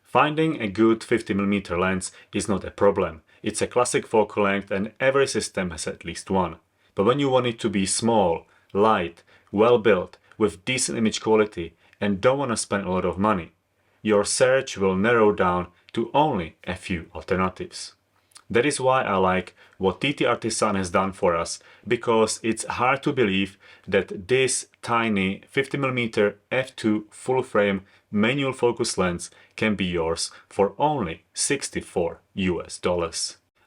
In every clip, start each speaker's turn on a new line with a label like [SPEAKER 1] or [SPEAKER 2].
[SPEAKER 1] Finding a good 50mm lens is not a problem. It's a classic focal length and every system has at least one. But when you want it to be small, light, well built, with decent image quality and don't want to spend a lot of money, your search will narrow down to only a few alternatives. That is why I like what TTArtisan has done for us, because it's hard to believe that this tiny 50mm f2 full frame manual focus lens can be yours for only $64.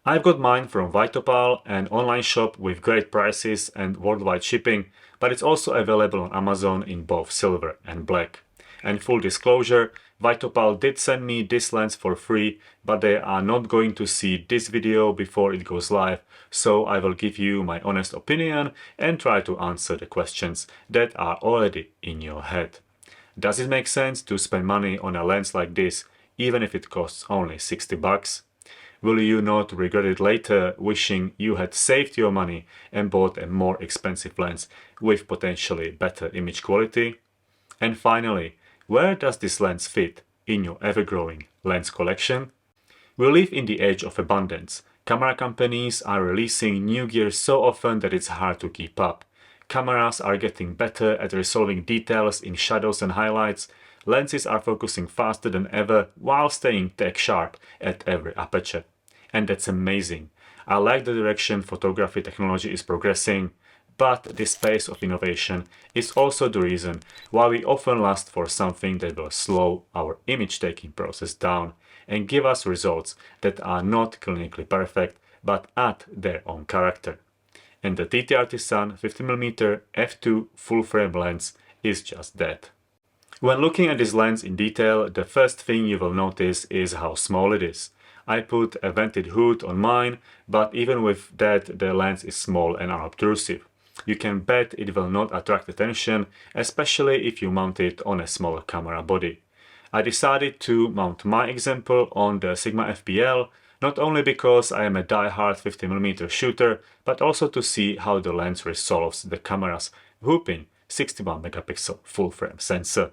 [SPEAKER 1] I've got mine from Vitopal, an online shop with great prices and worldwide shipping, but it's also available on Amazon in both silver and black. And full disclosure, Vitopal did send me this lens for free, but they are not going to see this video before it goes live, so I will give you my honest opinion and try to answer the questions that are already in your head. Does it make sense to spend money on a lens like this, even if it costs only 60 bucks? Will you not regret it later, wishing you had saved your money and bought a more expensive lens with potentially better image quality? And finally, where does this lens fit in your ever-growing lens collection? We live in the age of abundance. Camera companies are releasing new gear so often that it's hard to keep up. Cameras are getting better at resolving details in shadows and highlights. Lenses are focusing faster than ever while staying tech sharp at every aperture. And that's amazing. I like the direction photography technology is progressing, but this pace of innovation is also the reason why we often lust for something that will slow our image-taking process down and give us results that are not clinically perfect, but add their own character. And the TTArtisan 50mm f2 full-frame lens is just that. When looking at this lens in detail, the first thing you will notice is how small it is. I put a vented hood on mine, but even with that, the lens is small and unobtrusive. You can bet it will not attract attention, especially if you mount it on a smaller camera body. I decided to mount my example on the Sigma FPL, not only because I am a die-hard 50mm shooter, but also to see how the lens resolves the camera's whopping 61 megapixel full-frame sensor.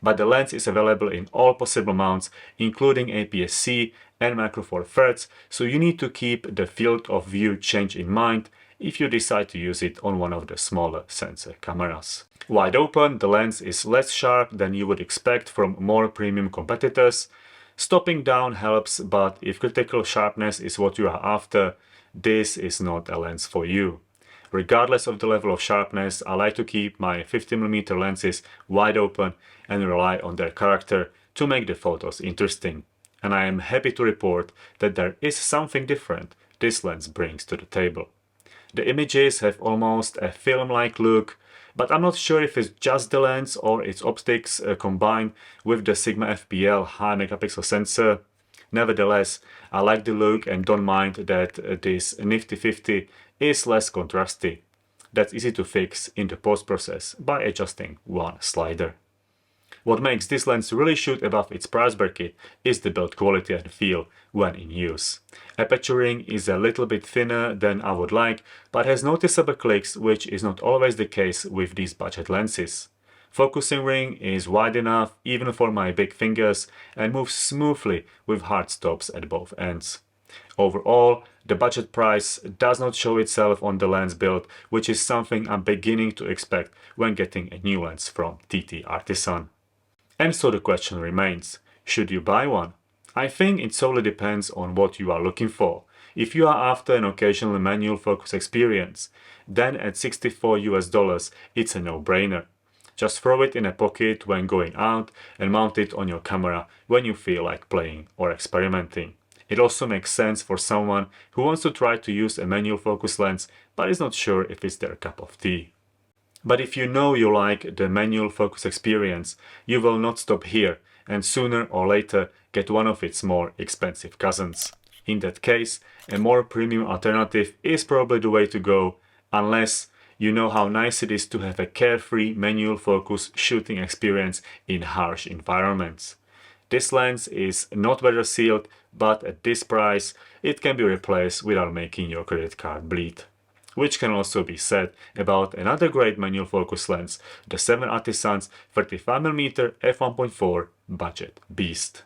[SPEAKER 1] But the lens is available in all possible mounts, including APS-C and Macro Four Thirds, so you need to keep the field of view change in mind if you decide to use it on one of the smaller sensor cameras. Wide open, the lens is less sharp than you would expect from more premium competitors. Stopping down helps, but if critical sharpness is what you are after, this is not a lens for you. Regardless of the level of sharpness, I like to keep my 50mm lenses wide open and rely on their character to make the photos interesting. And I am happy to report that there is something different this lens brings to the table. The images have almost a film-like look, but I'm not sure if it's just the lens or its optics combined with the Sigma FPL high megapixel sensor. Nevertheless, I like the look and don't mind that this nifty 50 is less contrasty. That's easy to fix in the post-process by adjusting one slider. What makes this lens really shoot above its price bracket is the build quality and feel when in use. Aperturing is a little bit thinner than I would like, but has noticeable clicks, which is not always the case with these budget lenses. Focusing ring is wide enough even for my big fingers and moves smoothly with hard stops at both ends. Overall, the budget price does not show itself on the lens build, which is something I'm beginning to expect when getting a new lens from TTArtisan. And so the question remains, should you buy one? I think it solely depends on what you are looking for. If you are after an occasional manual focus experience, then at $64 it's a no-brainer. Just throw it in a pocket when going out and mount it on your camera when you feel like playing or experimenting. It also makes sense for someone who wants to try to use a manual focus lens but is not sure if it's their cup of tea. But if you know you like the manual focus experience, you will not stop here and sooner or later get one of its more expensive cousins. In that case, a more premium alternative is probably the way to go, unless you know how nice it is to have a carefree manual focus shooting experience in harsh environments. This lens is not weather sealed, but at this price it can be replaced without making your credit card bleed. Which can also be said about another great manual focus lens, the TTArtisan's 35mm f1.4 Budget Beast.